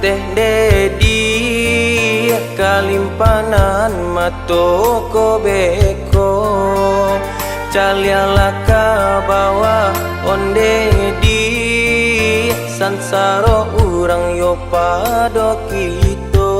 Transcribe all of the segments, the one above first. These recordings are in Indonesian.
Teh Dedi kalimpanan matoko beko caliala ka bawa onde di sansaro urang yo pado kito.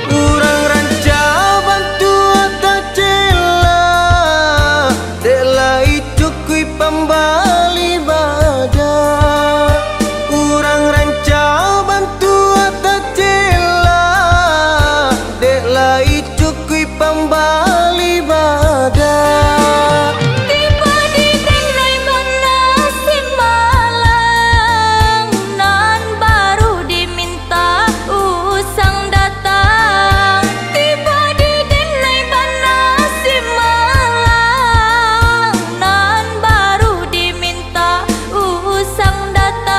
Urang ranca bantu tak cela delai cukui pembali badan. Urang ranca bantu tak cela delai cukui pembali badan. Tiba di denai mana si malang nan baru diminta usang datang. Tiba di denai mana si malang nan baru diminta usang datang.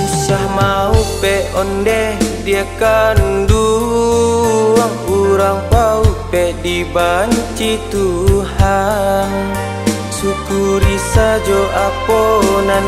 Usah mau pe onde dia kandung urang pau pe dibanci Tuhan. Syukuri sajo aponan